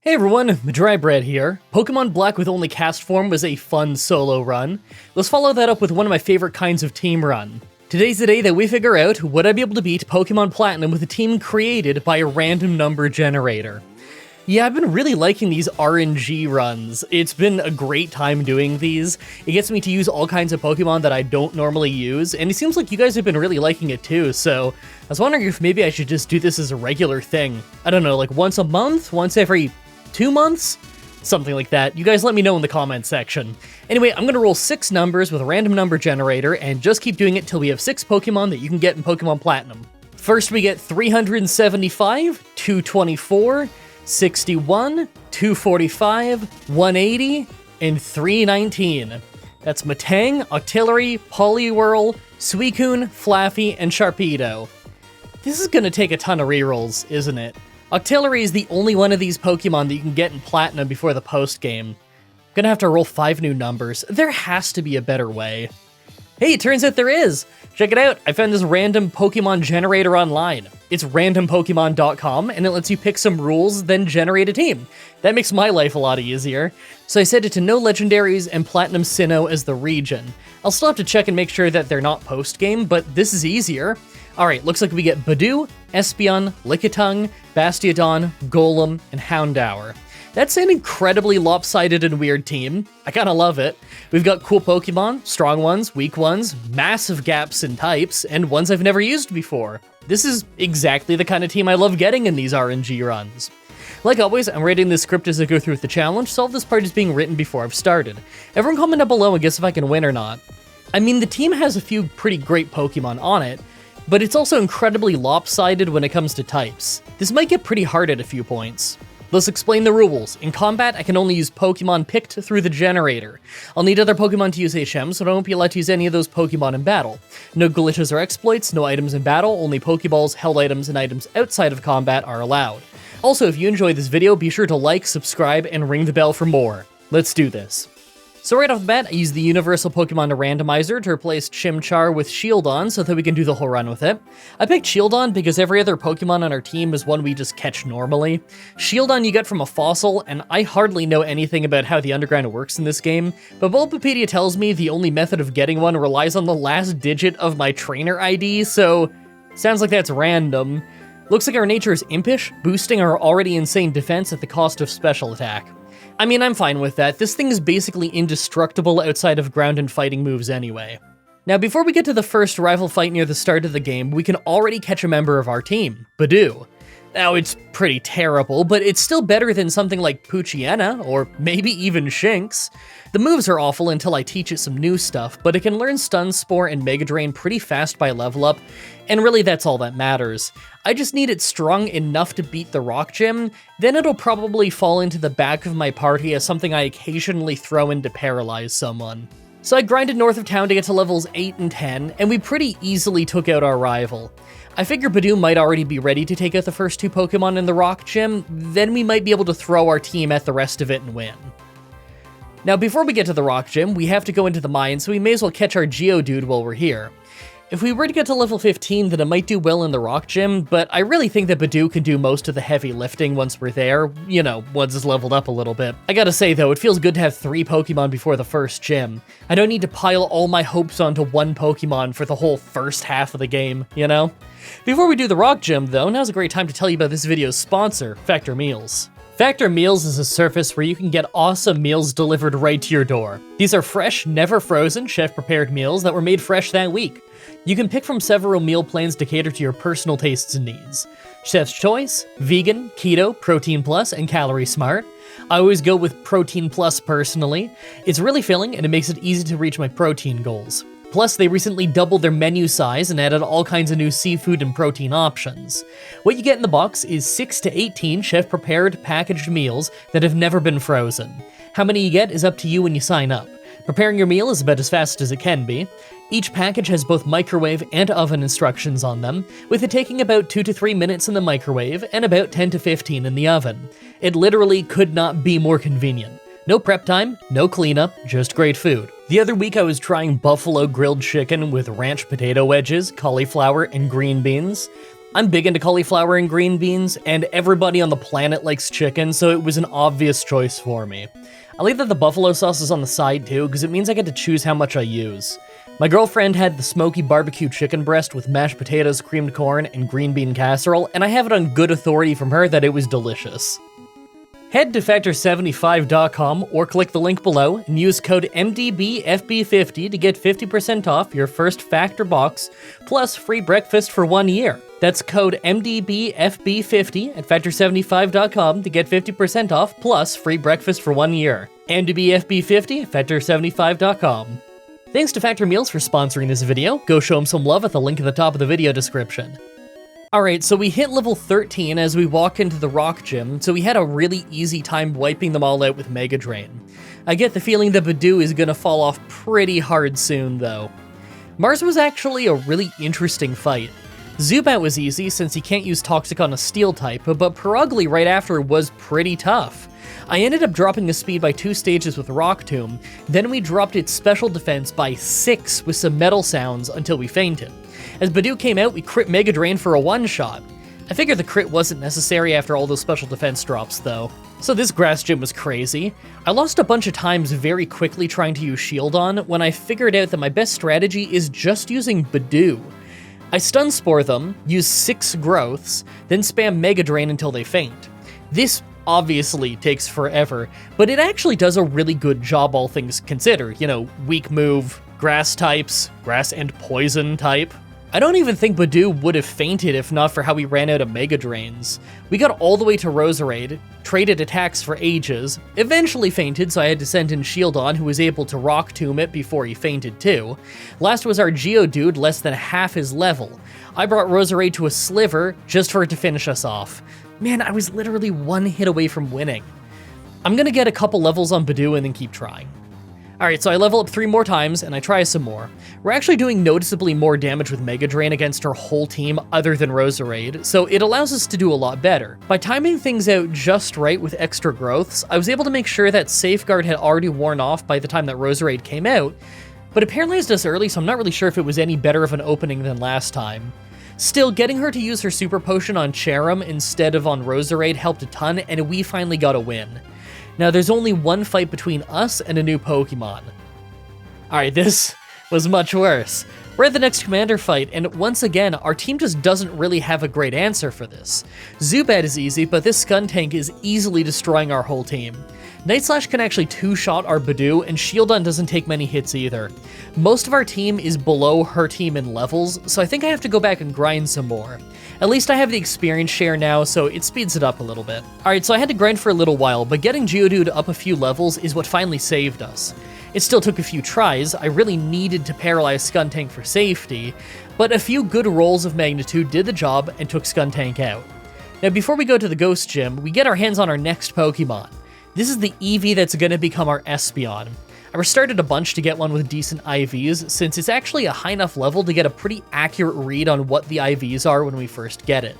Hey everyone, Mah-Dry-Bread here. Pokemon Black with only cast form was a fun solo run. Let's follow that up with one of my favorite kinds of team run. Today's the day that we figure out would I be able to beat Pokemon Platinum with a team created by a random number generator. Yeah, I've been really liking these RNG runs. It's been a great time doing these. It gets me to use all kinds of Pokemon that I don't normally use, and it seems like you guys have been really liking it too, so I was wondering if maybe I should just do this as a regular thing. I don't know, like once a month? Once every 2 months? Something like that. You guys let me know in the comments section. Anyway, I'm gonna roll 6 numbers with a random number generator and just keep doing it till we have 6 Pokemon that you can get in Pokemon Platinum. First we get 375, 224, 61, 245, 180, and 319. That's Metang, Octillery, Poliwhirl, Suicune, Flaffy, and Sharpedo. This is gonna take a ton of rerolls, isn't it? Octillery is the only one of these Pokemon that you can get in Platinum before the post-game. Gonna have to roll 5 new numbers. There has to be a better way. Hey, it turns out there is! Check it out, I found this random Pokemon generator online. It's randompokemon.com, and it lets you pick some rules, then generate a team. That makes my life a lot easier. So I set it to no legendaries and Platinum Sinnoh as the region. I'll still have to check and make sure that they're not post-game, but this is easier. Alright, looks like we get Budew, Espeon, Lickitung, Bastiodon, Golem, and Houndour. That's an incredibly lopsided and weird team. I kinda love it. We've got cool Pokemon, strong ones, weak ones, massive gaps in types, and ones I've never used before. This is exactly the kind of team I love getting in these RNG runs. Like always, I'm writing this script as I go through with the challenge, so all this part is being written before I've started. Everyone comment down below and guess if I can win or not. I mean, the team has a few pretty great Pokemon on it, but it's also incredibly lopsided when it comes to types. This might get pretty hard at a few points. Let's explain the rules. In combat, I can only use Pokemon picked through the generator. I'll need other Pokemon to use HM, so I won't be allowed to use any of those Pokemon in battle. No glitches or exploits, no items in battle, only Pokeballs, held items, and items outside of combat are allowed. Also, if you enjoyed this video, be sure to like, subscribe, and ring the bell for more. Let's do this. So right off the bat, I use the Universal Pokemon Randomizer to replace Chimchar with Shieldon so that we can do the whole run with it. I picked Shieldon because every other Pokemon on our team is one we just catch normally. Shieldon you get from a fossil, and I hardly know anything about how the underground works in this game, but Bulbapedia tells me the only method of getting one relies on the last digit of my trainer ID, so sounds like that's random. Looks like our nature is impish, boosting our already insane defense at the cost of special attack. I mean, I'm fine with that. This thing is basically indestructible outside of ground and fighting moves anyway. Now, before we get to the first rival fight near the start of the game, we can already catch a member of our team, Budew. Now, it's pretty terrible, but it's still better than something like Poochyena, or maybe even Shinx. The moves are awful until I teach it some new stuff, but it can learn Stun Spore and Mega Drain pretty fast by level up, and really that's all that matters. I just need it strong enough to beat the Rock Gym, then it'll probably fall into the back of my party as something I occasionally throw in to paralyze someone. So I grinded north of town to get to levels 8 and 10, and we pretty easily took out our rival. I figure Budew might already be ready to take out the first 2 Pokemon in the Rock Gym, then we might be able to throw our team at the rest of it and win. Now before we get to the Rock Gym, we have to go into the mine, so we may as well catch our Geodude while we're here. If we were to get to level 15, then it might do well in the Rock Gym, but I really think that Budew can do most of the heavy lifting once we're there, you know, once it's leveled up a little bit. I gotta say though, it feels good to have 3 Pokemon before the first gym. I don't need to pile all my hopes onto one Pokemon for the whole first half of the game, you know? Before we do the Rock Gym though, now's a great time to tell you about this video's sponsor, Factor Meals. Factor Meals is a service where you can get awesome meals delivered right to your door. These are fresh, never frozen, chef-prepared meals that were made fresh that week. You can pick from several meal plans to cater to your personal tastes and needs. Chef's Choice, Vegan, Keto, Protein Plus, and Calorie Smart. I always go with Protein Plus personally. It's really filling and it makes it easy to reach my protein goals. Plus, they recently doubled their menu size and added all kinds of new seafood and protein options. What you get in the box is 6 to 18 chef-prepared, packaged meals that have never been frozen. How many you get is up to you when you sign up. Preparing your meal is about as fast as it can be. Each package has both microwave and oven instructions on them, with it taking about 2 to 3 minutes in the microwave and about 10 to 15 in the oven. It literally could not be more convenient. No prep time, no cleanup, just great food. The other week I was trying buffalo grilled chicken with ranch potato wedges, cauliflower, and green beans. I'm big into cauliflower and green beans, and everybody on the planet likes chicken, so it was an obvious choice for me. I like that the buffalo sauce is on the side too, because it means I get to choose how much I use. My girlfriend had the smoky barbecue chicken breast with mashed potatoes, creamed corn, and green bean casserole, and I have it on good authority from her that it was delicious. Head to Factor75.com or click the link below and use code MDBFB50 to get 50% off your first Factor box, plus free breakfast for 1 year. That's code MDBFB50 at Factor75.com to get 50% off, plus free breakfast for 1 year. MDBFB50 at Factor75.com. Thanks to Factor Meals for sponsoring this video. Go show them some love at the link in the top of the video description. Alright, so we hit level 13 as we walk into the rock gym, so we had a really easy time wiping them all out with Mega Drain. I get the feeling that Badoo is gonna fall off pretty hard soon, though. Mars was actually a really interesting fight. Zubat was easy since he can't use Toxic on a Steel type, but Perugly right after was pretty tough. I ended up dropping his speed by 2 stages with Rock Tomb, then we dropped its special defense by 6 with some metal sounds until we fainted. As Badoo came out, we crit Mega Drain for a one-shot. I figured the crit wasn't necessary after all those special defense drops, though. So this grass gym was crazy. I lost a bunch of times very quickly trying to use Shield on when I figured out that my best strategy is just using Badoo. I Stun Spore them, use 6 growths, then spam Mega Drain until they faint. This obviously takes forever, but it actually does a really good job all things considered. You know, weak move, grass types, grass and poison type. I don't even think Badoo would have fainted if not for how we ran out of Mega Drains. We got all the way to Roserade, traded attacks for ages, eventually fainted so I had to send in Shieldon who was able to Rock Tomb it before he fainted too. Last was our Geodude, less than half his level. I brought Roserade to a sliver just for it to finish us off. Man, I was literally 1 hit away from winning. I'm gonna get a couple levels on Badoo and then keep trying. Alright, so I level up 3 more times, and I try some more. We're actually doing noticeably more damage with Mega Drain against our whole team other than Roserade, so it allows us to do a lot better. By timing things out just right with extra growths, I was able to make sure that Safeguard had already worn off by the time that Roserade came out, but it paralyzed us early, so I'm not really sure if it was any better of an opening than last time. Still, getting her to use her Super Potion on Cherim instead of on Roserade helped a ton, and we finally got a win. Now, there's only 1 fight between us and a new Pokemon. Alright, this was much worse. We're at the next Commander fight, and once again, our team just doesn't really have a great answer for this. Zubat is easy, but this Skuntank is easily destroying our whole team. Night Slash can actually 2-shot our Badoo, and Shieldon doesn't take many hits either. Most of our team is below her team in levels, so I think I have to go back and grind some more. At least I have the experience share now, so it speeds it up a little bit. Alright, so I had to grind for a little while, but getting Geodude up a few levels is what finally saved us. It still took a few tries. I really needed to paralyze Skuntank for safety, but a few good rolls of magnitude did the job and took Skuntank out. Now before we go to the Ghost Gym, we get our hands on our next Pokemon. This is the Eevee that's going to become our Espeon. I restarted a bunch to get one with decent IVs, since it's actually a high enough level to get a pretty accurate read on what the IVs are when we first get it.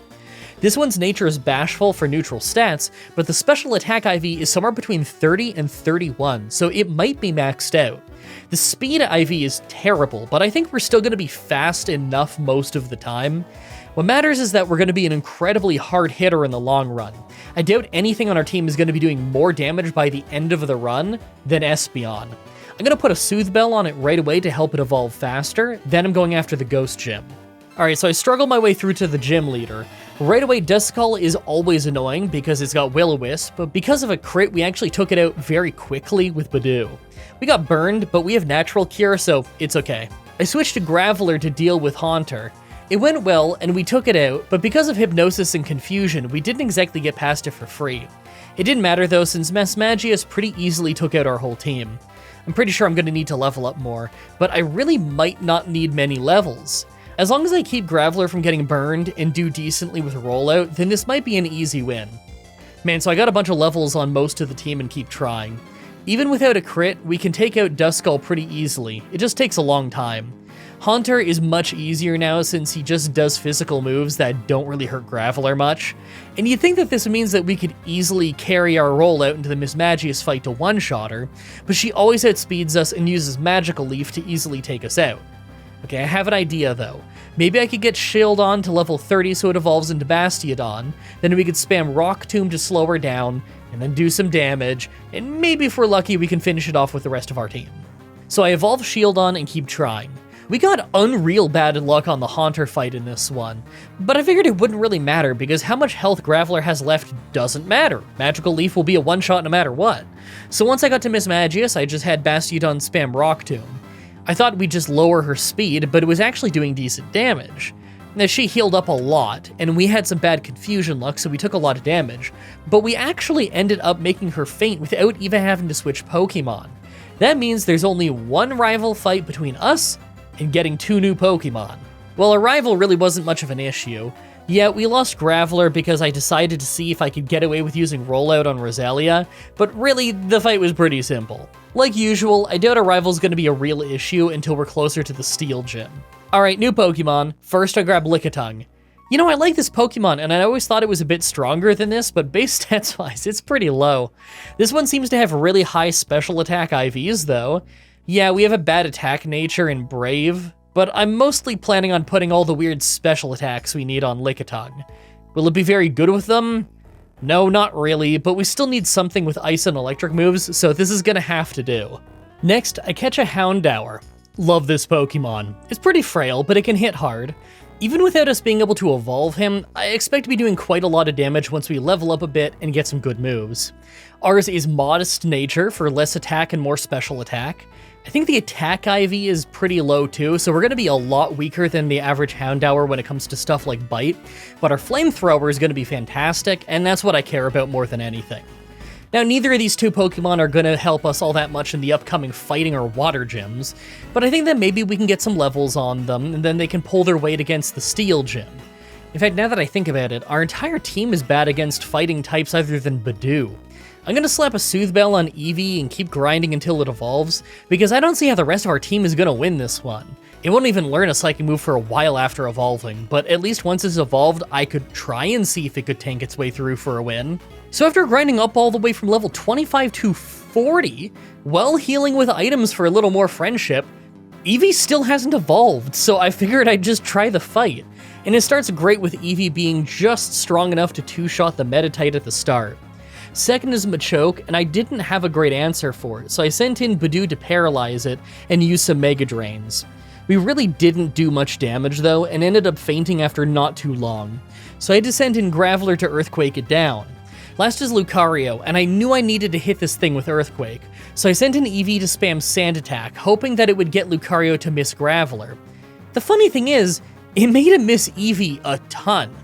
This one's nature is bashful for neutral stats, but the special attack IV is somewhere between 30 and 31, so it might be maxed out. The speed IV is terrible, but I think we're still going to be fast enough most of the time. What matters is that we're going to be an incredibly hard hitter in the long run. I doubt anything on our team is going to be doing more damage by the end of the run than Espeon. I'm going to put a Soothe Bell on it right away to help it evolve faster, then I'm going after the Ghost Gym. Alright, so I struggled my way through to the gym leader. Right away, Duskull is always annoying because it's got Will-O-Wisp, but because of a crit, we actually took it out very quickly with Badoo. We got burned, but we have Natural Cure, so it's okay. I switched to Graveler to deal with Haunter. It went well, and we took it out, but because of Hypnosis and Confusion, we didn't exactly get past it for free. It didn't matter though, since Mesmagius pretty easily took out our whole team. I'm pretty sure I'm going to need to level up more, but I really might not need many levels. As long as I keep Graveler from getting burned and do decently with Rollout, then this might be an easy win. Man, so I got a bunch of levels on most of the team and keep trying. Even without a crit, we can take out Duskull pretty easily, it just takes a long time. Haunter is much easier now since he just does physical moves that don't really hurt Graveler much, and you'd think that this means that we could easily carry our Rollout into the Mismagius fight to one-shot her, but she always outspeeds us and uses Magical Leaf to easily take us out. Okay, I have an idea though. Maybe I could get Shieldon to level 30 so it evolves into Bastiodon, then we could spam Rock Tomb to slow her down, and then do some damage, and maybe if we're lucky we can finish it off with the rest of our team. So I evolve Shieldon and keep trying. We got unreal bad luck on the Haunter fight in this one, but I figured it wouldn't really matter because how much health Graveler has left doesn't matter. Magical Leaf will be a one-shot no matter what. So once I got to Miss Magius, I just had Bastiodon spam Rock Tomb. I thought we'd just lower her speed, but it was actually doing decent damage. Now, she healed up a lot, and we had some bad confusion luck, so we took a lot of damage, but we actually ended up making her faint without even having to switch Pokemon. That means there's only one rival fight between us and getting 2 new Pokemon. Well, a rival really wasn't much of an issue. Yeah, we lost Graveler because I decided to see if I could get away with using Rollout on Roselia, but really, the fight was pretty simple. Like usual, I doubt a rival's gonna be a real issue until we're closer to the Steel Gym. Alright, new Pokemon. First I grab Lickitung. You know, I like this Pokemon, and I always thought it was a bit stronger than this, but base stats-wise, it's pretty low. This one seems to have really high special attack IVs, though. Yeah, we have a bad attack nature in Brave, but I'm mostly planning on putting all the weird special attacks we need on Lickitung. Will it be very good with them? No, not really, but we still need something with ice and electric moves, so this is gonna have to do. Next, I catch a Houndour. Love this Pokemon. It's pretty frail, but it can hit hard. Even without us being able to evolve him, I expect to be doing quite a lot of damage once we level up a bit and get some good moves. Ours is Modest Nature for less attack and more special attack. I think the attack IV is pretty low too, so we're going to be a lot weaker than the average Houndour when it comes to stuff like Bite, but our Flamethrower is going to be fantastic, and that's what I care about more than anything. Now, neither of these 2 Pokemon are going to help us all that much in the upcoming fighting or water gyms, but I think that maybe we can get some levels on them, and then they can pull their weight against the Steel Gym. In fact, now that I think about it, our entire team is bad against fighting types other than Badoo. I'm going to slap a Soothe Bell on Eevee and keep grinding until it evolves, because I don't see how the rest of our team is going to win this one. It won't even learn a Psychic move for a while after evolving, but at least once it's evolved, I could try and see if it could tank its way through for a win. So after grinding up all the way from level 25 to 40, while healing with items for a little more friendship, Eevee still hasn't evolved, so I figured I'd just try the fight. And it starts great with Eevee being just strong enough to 2-shot the Meditite at the start. Second is Machoke, and I didn't have a great answer for it, so I sent in Badoo to paralyze it and use some Mega Drains. We really didn't do much damage though, and ended up fainting after not too long, so I had to send in Graveler to Earthquake it down. Last is Lucario, and I knew I needed to hit this thing with Earthquake, so I sent in Eevee to spam Sand Attack, hoping that it would get Lucario to miss Graveler. The funny thing is, it made him miss Eevee a ton.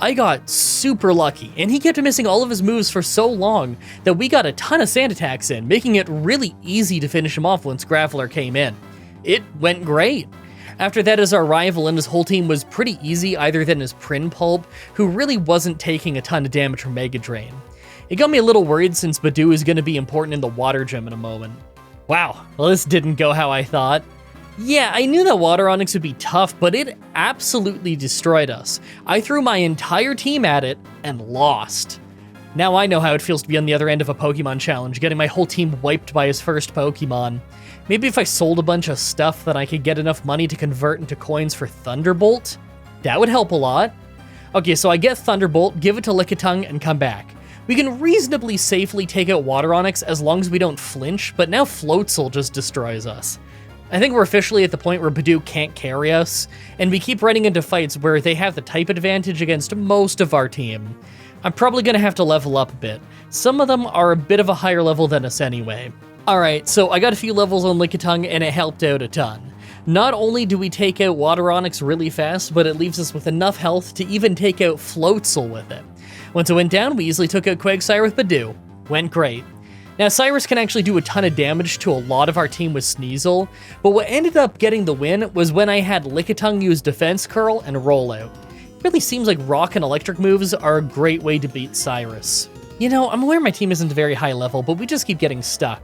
I got super lucky, and he kept missing all of his moves for so long that we got a ton of Sand Attacks in, making it really easy to finish him off once Graveler came in. It went great. After that is our rival, and his whole team was pretty easy other than his Prinpulp, who really wasn't taking a ton of damage from Mega Drain. It got me a little worried since Badoo is going to be important in the Water Gym in a moment. Wow, well this didn't go how I thought. Yeah, I knew that Water Onix would be tough, but it absolutely destroyed us. I threw my entire team at it and lost. Now I know how it feels to be on the other end of a Pokemon challenge, getting my whole team wiped by his first Pokemon. Maybe if I sold a bunch of stuff, then I could get enough money to convert into coins for Thunderbolt? That would help a lot. Okay, so I get Thunderbolt, give it to Lickitung, and come back. We can reasonably safely take out Water Onix as long as we don't flinch, but now Floatzel just destroys us. I think we're officially at the point where Badoo can't carry us, and we keep running into fights where they have the type advantage against most of our team. I'm probably going to have to level up a bit. Some of them are a bit of a higher level than us anyway. Alright, so I got a few levels on Lickitung, and it helped out a ton. Not only do we take out Water Onix really fast, but it leaves us with enough health to even take out Floatzel with it. Once it went down, we easily took out Quagsire with Badoo. Went great. Now, Cyrus can actually do a ton of damage to a lot of our team with Sneasel, but what ended up getting the win was when I had Lickitung use Defense Curl and Rollout. It really seems like Rock and Electric moves are a great way to beat Cyrus. You know, I'm aware my team isn't very high level, but we just keep getting stuck.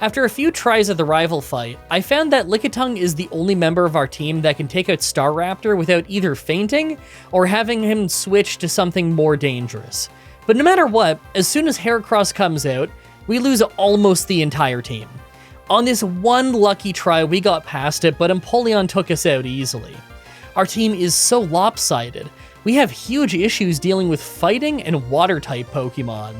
After a few tries at the rival fight, I found that Lickitung is the only member of our team that can take out Staraptor without either fainting or having him switch to something more dangerous. But no matter what, as soon as Heracross comes out, we lose almost the entire team. On this one lucky try, we got past it, but Empoleon took us out easily. Our team is so lopsided. We have huge issues dealing with fighting and water-type Pokemon.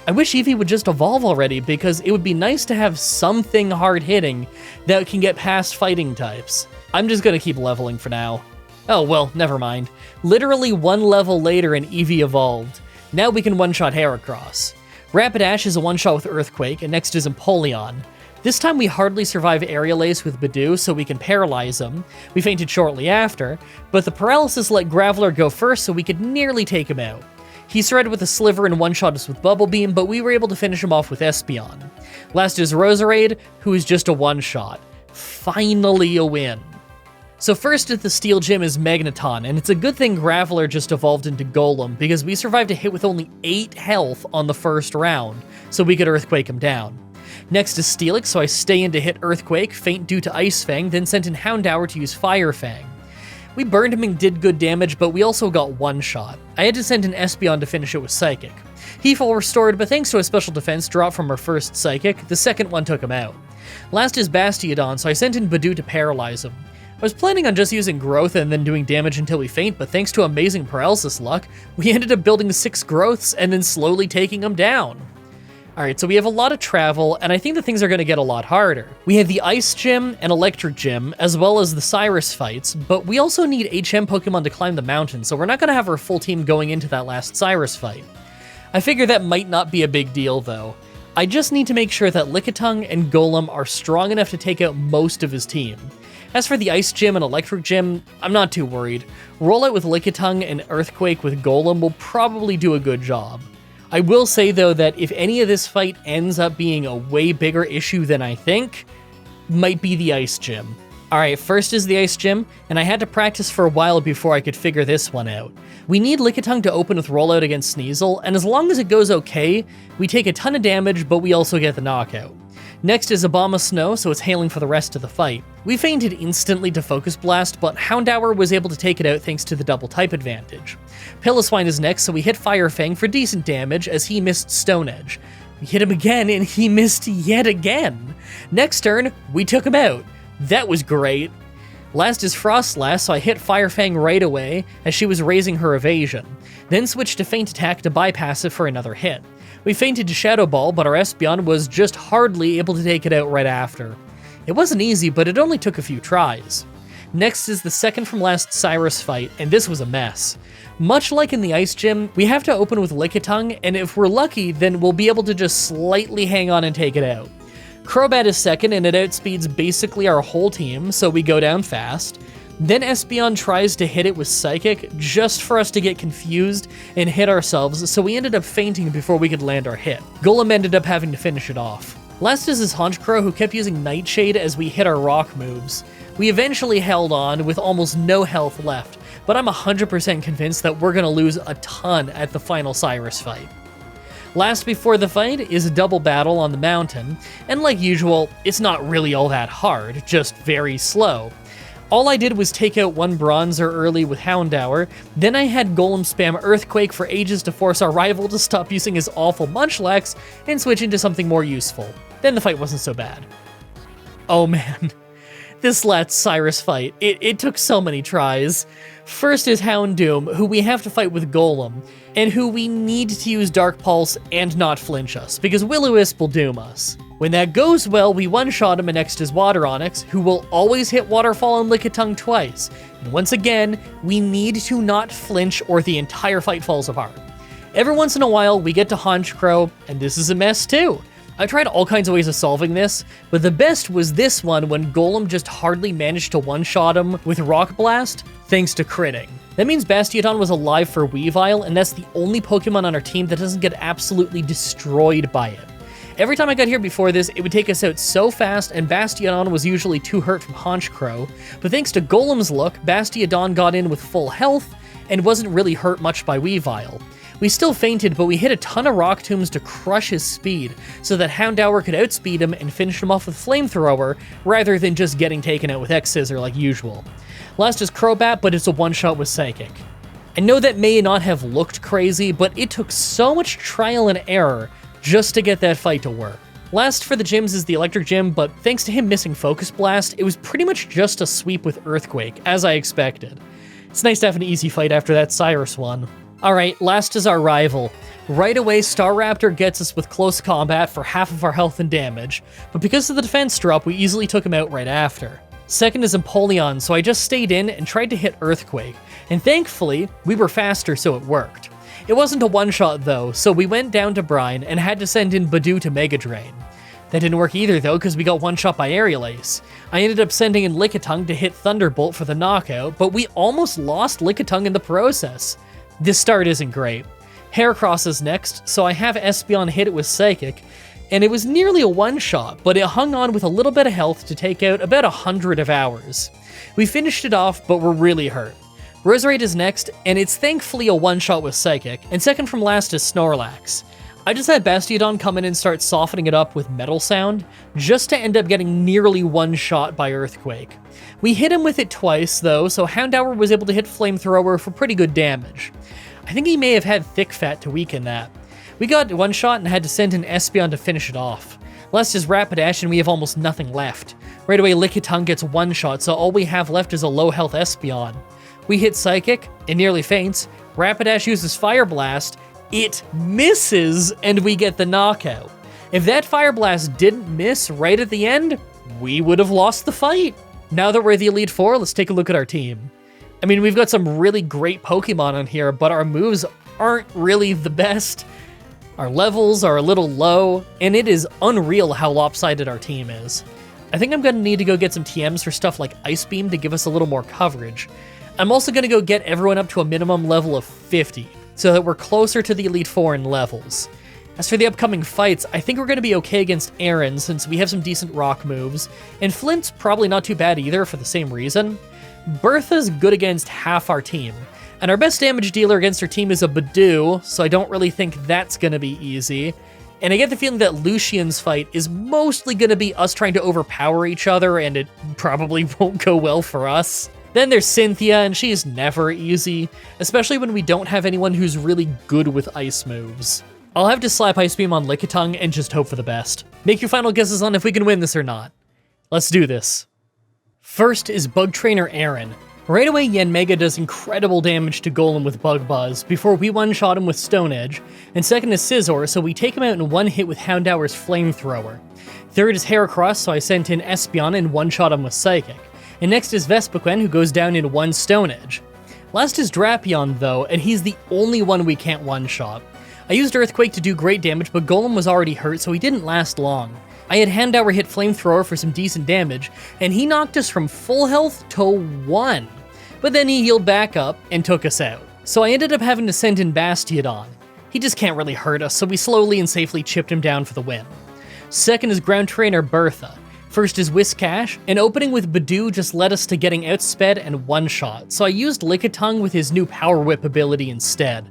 I wish Eevee would just evolve already, because it would be nice to have something hard-hitting that can get past fighting types. I'm just gonna keep leveling for now. Oh, well, never mind. Literally one level later and Eevee evolved. Now we can one-shot Heracross. Rapidash is a one-shot with Earthquake, and next is Empoleon. This time we hardly survive Aerial Ace with Badoo, so we can paralyze him. We fainted shortly after, but the paralysis let Graveler go first, so we could nearly take him out. He started with a Sliver and one-shot us with Bubble Beam, but we were able to finish him off with Espeon. Last is Roserade, who is just a one-shot. Finally a win. So first at the Steel Gym is Magneton, and it's a good thing Graveler just evolved into Golem, because we survived a hit with only 8 health on the first round, so we could Earthquake him down. Next is Steelix, so I stay in to hit Earthquake, faint due to Ice Fang, then sent in Houndour to use Fire Fang. We burned him and did good damage, but we also got one shot. I had to send in Espeon to finish it with Psychic. He full restored, but thanks to a special defense drop from our first Psychic, the second one took him out. Last is Bastiodon, so I sent in Badoo to paralyze him. I was planning on just using Growth and then doing damage until we faint, but thanks to amazing paralysis luck, we ended up building 6 Growths and then slowly taking him down. Alright, so we have a lot of travel, and I think that things are going to get a lot harder. We have the Ice Gym and Electric Gym, as well as the Cyrus fights, but we also need HM Pokemon to climb the mountain, so we're not going to have our full team going into that last Cyrus fight. I figure that might not be a big deal, though. I just need to make sure that Lickitung and Golem are strong enough to take out most of his team. As for the Ice Gym and Electric Gym, I'm not too worried. Rollout with Lickitung and Earthquake with Golem will probably do a good job. I will say, though, that if any of this fight ends up being a way bigger issue than I think, might be the Ice Gym. Alright, first is the Ice Gym, and I had to practice for a while before I could figure this one out. We need Lickitung to open with Rollout against Sneasel, and as long as it goes okay, we take a ton of damage, but we also get the knockout. Next is Abomasnow, so it's hailing for the rest of the fight. We fainted instantly to Focus Blast, but Houndour was able to take it out thanks to the double type advantage. Piloswine is next, so we hit Fire Fang for decent damage as he missed Stone Edge. We hit him again, and he missed yet again. Next turn, we took him out. That was great. Last is Frostlass, so I hit Fire Fang right away as she was raising her evasion. Then switched to Feint Attack to bypass it for another hit. We feinted to Shadow Ball, but our Espeon was just hardly able to take it out right after. It wasn't easy, but it only took a few tries. Next is the second from last Cyrus fight, and this was a mess. Much like in the Ice Gym, we have to open with Lickitung, and if we're lucky, then we'll be able to just slightly hang on and take it out. Crobat is second, and it outspeeds basically our whole team, so we go down fast. Then Espeon tries to hit it with Psychic, just for us to get confused and hit ourselves, so we ended up fainting before we could land our hit. Golem ended up having to finish it off. Last is his Honchkrow, who kept using Nightshade as we hit our rock moves. We eventually held on with almost no health left, but I'm 100% convinced that we're gonna lose a ton at the final Cyrus fight. Last before the fight is a double battle on the mountain, and like usual, it's not really all that hard, just very slow. All I did was take out one Bronzer early with Houndour, then I had Golem spam Earthquake for ages to force our rival to stop using his awful Munchlax and switch into something more useful. Then the fight wasn't so bad. Oh man, this last Cyrus fight, it took so many tries. First is Houndoom, who we have to fight with Golem, and who we need to use Dark Pulse and not flinch us, because Will-O-Wisp will doom us. When that goes well, we one-shot him, and next is Water Onix, who will always hit Waterfall and Lickitung twice. And once again, we need to not flinch or the entire fight falls apart. Every once in a while, we get to Honchkrow, and this is a mess too. I tried all kinds of ways of solving this, but the best was this one when Golem just hardly managed to one-shot him with Rock Blast, thanks to critting. That means Bastiodon was alive for Weavile, and that's the only Pokemon on our team that doesn't get absolutely destroyed by it. Every time I got here before this, it would take us out so fast, and Bastiodon was usually too hurt from Honchkrow, but thanks to Golem's luck, Bastiodon got in with full health, and wasn't really hurt much by Weavile. We still fainted, but we hit a ton of Rock Tombs to crush his speed, so that Houndour could outspeed him and finish him off with Flamethrower, rather than just getting taken out with X-Scissor like usual. Last is Crobat, but it's a one-shot with Psychic. I know that may not have looked crazy, but it took so much trial and error just to get that fight to work. Last for the gyms is the Electric Gym, but thanks to him missing Focus Blast, it was pretty much just a sweep with Earthquake, as I expected. It's nice to have an easy fight after that Cyrus one. Alright, last is our rival. Right away, Staraptor gets us with close combat for half of our health and damage, but because of the defense drop, we easily took him out right after. Second is Empoleon, so I just stayed in and tried to hit Earthquake, and thankfully, we were faster so it worked. It wasn't a one-shot though, so we went down to Brine and had to send in Badoo to Mega Drain. That didn't work either though, because we got one-shot by Aerial Ace. I ended up sending in Lickitung to hit Thunderbolt for the knockout, but we almost lost Lickitung in the process. This start isn't great. Heracross is next, so I have Espeon hit it with Psychic, and it was nearly a one-shot, but it hung on with a little bit of health to take out about 100 of ours. We finished it off, but we're really hurt. Roserade is next, and it's thankfully a one-shot with Psychic, and second from last is Snorlax. I just had Bastiodon come in and start softening it up with Metal Sound, just to end up getting nearly one-shot by Earthquake. We hit him with it twice, though, so Houndour was able to hit Flamethrower for pretty good damage. I think he may have had Thick Fat to weaken that. We got one shot and had to send in Espeon to finish it off. Last is Rapidash and we have almost nothing left. Right away Lickitung gets one shot, so all we have left is a low health Espeon. We hit Psychic, it nearly faints, Rapidash uses Fire Blast, it misses, and we get the knockout. If that Fire Blast didn't miss right at the end, we would have lost the fight. Now that we're the Elite Four, let's take a look at our team. I mean, we've got some really great Pokemon on here, but our moves aren't really the best. Our levels are a little low, and it is unreal how lopsided our team is. I think I'm going to need to go get some TMs for stuff like Ice Beam to give us a little more coverage. I'm also going to go get everyone up to a minimum level of 50, so that we're closer to the Elite Four in levels. As for the upcoming fights, I think we're going to be okay against Aaron since we have some decent rock moves, and Flint's probably not too bad either for the same reason. Bertha's good against half our team, and our best damage dealer against our team is a Badoo, so I don't really think that's going to be easy. And I get the feeling that Lucian's fight is mostly going to be us trying to overpower each other, and it probably won't go well for us. Then there's Cynthia, and she's never easy, especially when we don't have anyone who's really good with ice moves. I'll have to slap Ice Beam on Lickitung and just hope for the best. Make your final guesses on if we can win this or not. Let's do this. First is Bug Trainer Aaron. Right away, Yanmega does incredible damage to Golem with Bug Buzz before we one-shot him with Stone Edge, and second is Scizor, so we take him out in one hit with Houndour's Flamethrower. Third is Heracross, so I sent in Espeon and one-shot him with Psychic. And next is Vespiquen, who goes down in one Stone Edge. Last is Drapion, though, and he's the only one we can't one-shot. I used Earthquake to do great damage, but Golem was already hurt, so he didn't last long. I had Houndour hit Flamethrower for some decent damage, and he knocked us from full health to 1. But then he healed back up and took us out. So I ended up having to send in Bastiodon. He just can't really hurt us, so we slowly and safely chipped him down for the win. Second is Ground Trainer Bertha. First is Whiscash, and opening with Badoo just led us to getting outsped and one-shot, so I used Lickitung with his new Power Whip ability instead.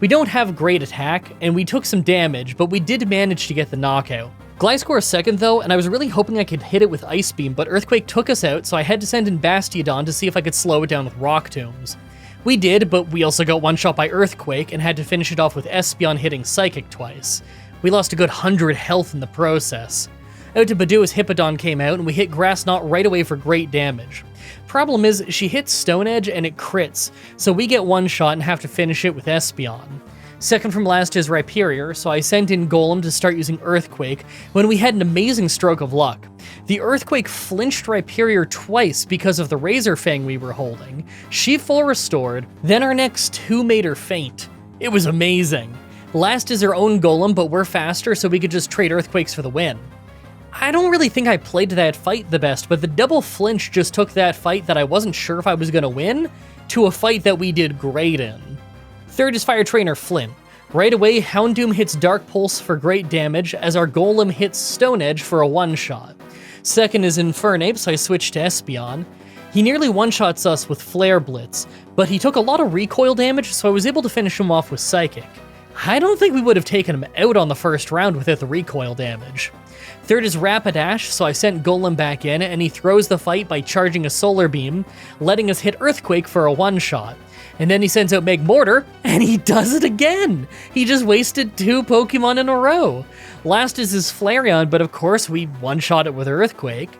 We don't have great attack, and we took some damage, but we did manage to get the knockout. Gliscor is second though, and I was really hoping I could hit it with Ice Beam, but Earthquake took us out, so I had to send in Bastiodon to see if I could slow it down with Rock Tombs. We did, but we also got one-shot by Earthquake and had to finish it off with Espeon hitting Psychic twice. We lost a good 100 health in the process. Out to Badoo as Hippowdon came out, and we hit Grass Knot right away for great damage. Problem is, she hits Stone Edge and it crits, so we get one shot and have to finish it with Espeon. Second from last is Rhyperior, so I sent in Golem to start using Earthquake when we had an amazing stroke of luck. The Earthquake flinched Rhyperior twice because of the Razor Fang we were holding. She full restored, then our next two made her faint. It was amazing. Last is her own Golem, but we're faster, so we could just trade Earthquakes for the win. I don't really think I played that fight the best, but the double flinch just took that fight that I wasn't sure if I was going to win to a fight that we did great in. Third is Fire Trainer Flint. Right away, Houndoom hits Dark Pulse for great damage as our Golem hits Stone Edge for a one-shot. Second is Infernape, so I switched to Espeon. He nearly one-shots us with Flare Blitz, but he took a lot of recoil damage, so I was able to finish him off with Psychic. I don't think we would have taken him out on the first round without the recoil damage. Third is Rapidash, so I sent Golem back in, and he throws the fight by charging a Solar Beam, letting us hit Earthquake for a one-shot. And then he sends out Magmortar, and he does it again! He just wasted 2 Pokemon in a row! Last is his Flareon, but of course we one-shot it with Earthquake.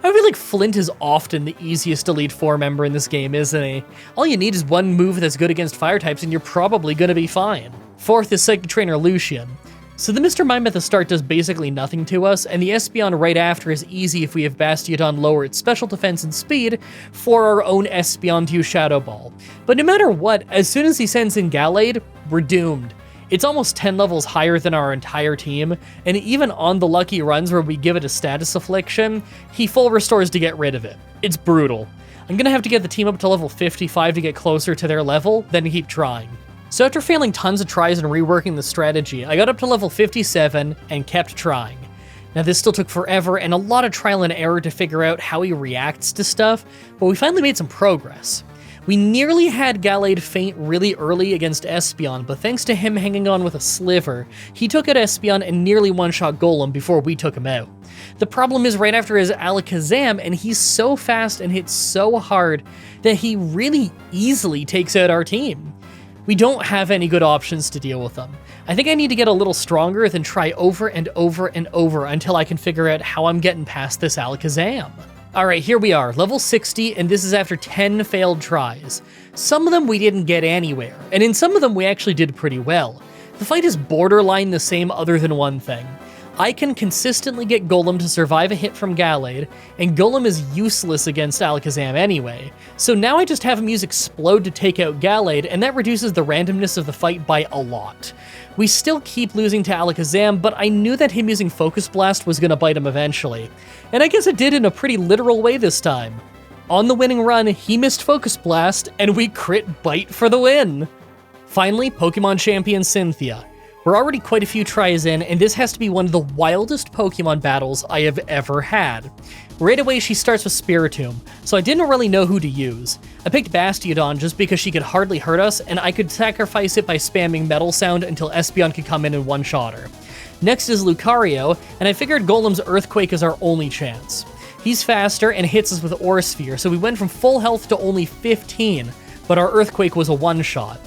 I feel like Flint is often the easiest Elite Four member in this game, isn't he? All you need is one move that's good against fire types and you're probably gonna be fine. Fourth is Psychic Trainer Lucian. So the Mr. Mime at the start does basically nothing to us, and the Espeon right after is easy if we have Bastiodon lower its special defense and speed for our own Espeon to use Shadow Ball. But no matter what, as soon as he sends in Gallade, we're doomed. It's almost 10 levels higher than our entire team, and even on the lucky runs where we give it a status affliction, he full restores to get rid of it. It's brutal. I'm gonna have to get the team up to level 55 to get closer to their level, then keep trying. So after failing tons of tries and reworking the strategy, I got up to level 57 and kept trying. Now this still took forever and a lot of trial and error to figure out how he reacts to stuff, but we finally made some progress. We nearly had Gallade faint really early against Espeon, but thanks to him hanging on with a sliver, he took out Espeon and nearly one-shot Golem before we took him out. The problem is right after his Alakazam, and he's so fast and hits so hard that he really easily takes out our team. We don't have any good options to deal with them. I think I need to get a little stronger than try over and over and over until I can figure out how I'm getting past this Alakazam. Alright, here we are, level 60, and this is after 10 failed tries. Some of them we didn't get anywhere, and in some of them we actually did pretty well. The fight is borderline the same other than one thing. I can consistently get Golem to survive a hit from Gallade, and Golem is useless against Alakazam anyway, so now I just have him use Explode to take out Gallade, and that reduces the randomness of the fight by a lot. We still keep losing to Alakazam, but I knew that him using Focus Blast was gonna bite him eventually, and I guess it did in a pretty literal way this time. On the winning run, he missed Focus Blast, and we crit Bite for the win! Finally, Pokemon Champion Cynthia. We're already quite a few tries in, and this has to be one of the wildest Pokemon battles I have ever had. Right away, she starts with Spiritomb, so I didn't really know who to use. I picked Bastiodon just because she could hardly hurt us, and I could sacrifice it by spamming Metal Sound until Espeon could come in and one-shot her. Next is Lucario, and I figured Golem's Earthquake is our only chance. He's faster and hits us with Aura Sphere, so we went from full health to only 15, but our Earthquake was a one-shot.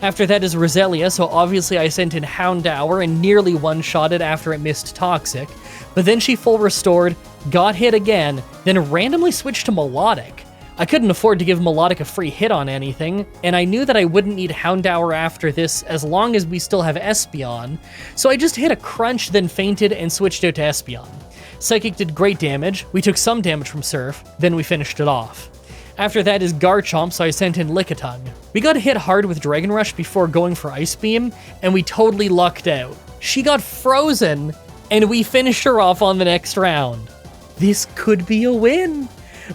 After that is Roselia, so obviously I sent in Houndour and nearly one-shotted after it missed Toxic, but then she full restored, got hit again, then randomly switched to Melodic. I couldn't afford to give Melodic a free hit on anything, and I knew that I wouldn't need Houndour after this as long as we still have Espeon, so I just hit a Crunch, then fainted and switched out to Espeon. Psychic did great damage, we took some damage from Surf, then we finished it off. After that is Garchomp, so I sent in Lickitung. We got hit hard with Dragon Rush before going for Ice Beam, and we totally lucked out. She got frozen, and we finished her off on the next round. This could be a win.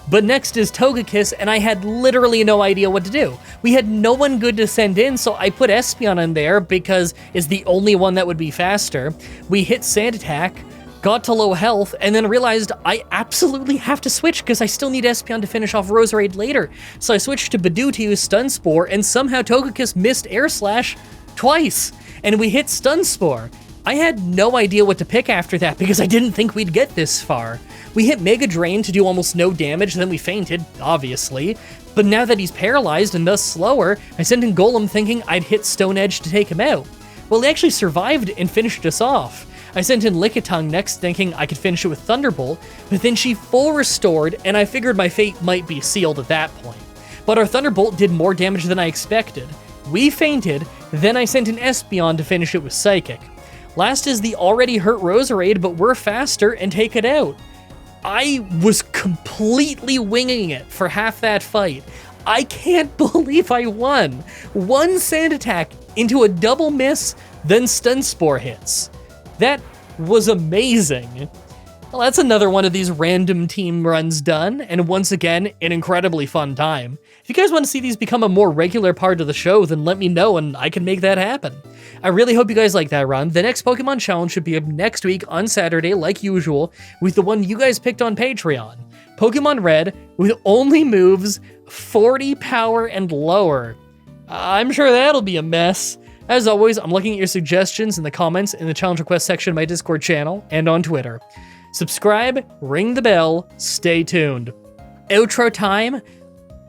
But next is Togekiss, and I had literally no idea what to do. We had no one good to send in, so I put Espeon in there because it's the only one that would be faster. We hit Sand Attack, got to low health, and then realized I absolutely have to switch because I still need Espeon to finish off Roserade later. So I switched to Badoo to use Stun Spore, and somehow Togekiss missed Air Slash twice, and we hit Stun Spore. I had no idea what to pick after that because I didn't think we'd get this far. We hit Mega Drain to do almost no damage, then we fainted, obviously. But now that he's paralyzed and thus slower, I sent in Golem thinking I'd hit Stone Edge to take him out. Well, he actually survived and finished us off. I sent in Lickitung next thinking I could finish it with Thunderbolt, but then she full restored and I figured my fate might be sealed at that point. But our Thunderbolt did more damage than I expected. We fainted, then I sent in Espeon to finish it with Psychic. Last is the already hurt Roserade, but we're faster and take it out. I was completely winging it for half that fight. I can't believe I won. One Sand Attack into a double miss, then Stun Spore hits. That was amazing. Well, that's another one of these random team runs done, and once again, an incredibly fun time. If you guys want to see these become a more regular part of the show, then let me know and I can make that happen. I really hope you guys like that run. The next Pokemon Challenge should be up next week on Saturday, like usual, with the one you guys picked on Patreon. Pokemon Red, with only moves 40 power and lower. I'm sure that'll be a mess. As always, I'm looking at your suggestions in the comments in the challenge request section of my Discord channel and on Twitter. Subscribe, ring the bell, stay tuned. Outro time,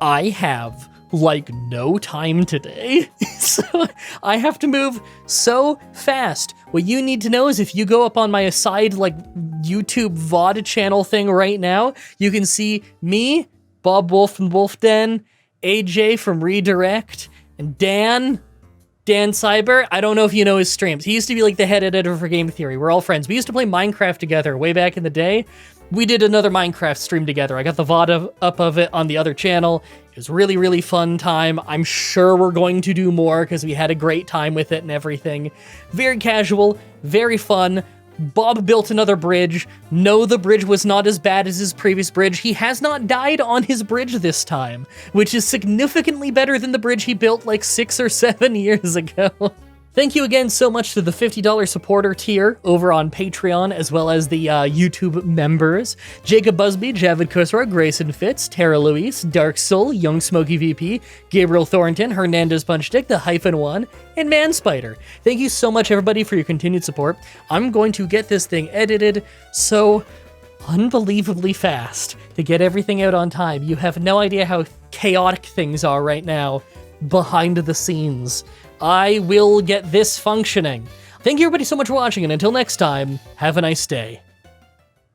I have like no time today, so I have to move so fast. What you need to know is if you go up on my side like YouTube VOD channel thing right now, you can see me, Bob Wolf from Wolf Den, AJ from Redirect, and Dan Cyber. I don't know if you know his streams. He used to be like the head editor for Game Theory. We're all friends. We used to play Minecraft together way back in the day. We did another Minecraft stream together. I got the VOD up of it on the other channel. It was really, really fun time. I'm sure we're going to do more because we had a great time with it and everything. Very casual, very fun. Bob built another bridge. No, the bridge was not as bad as his previous bridge. He has not died on his bridge this time, which is significantly better than the bridge he built like 6 or 7 years ago. Thank you again so much to the $50 supporter tier over on Patreon, as well as the YouTube members. Jacob Busby, Javid Kusra, Grayson Fitz, Tara Louise, Dark Soul, Young Smoky VP, Gabriel Thornton, Hernandez Punchstick, The Hyphen One, and Manspider. Thank you so much, everybody, for your continued support. I'm going to get this thing edited so unbelievably fast to get everything out on time. You have no idea how chaotic things are right now behind the scenes. I will get this functioning. Thank you everybody so much for watching, and until next time, have a nice day.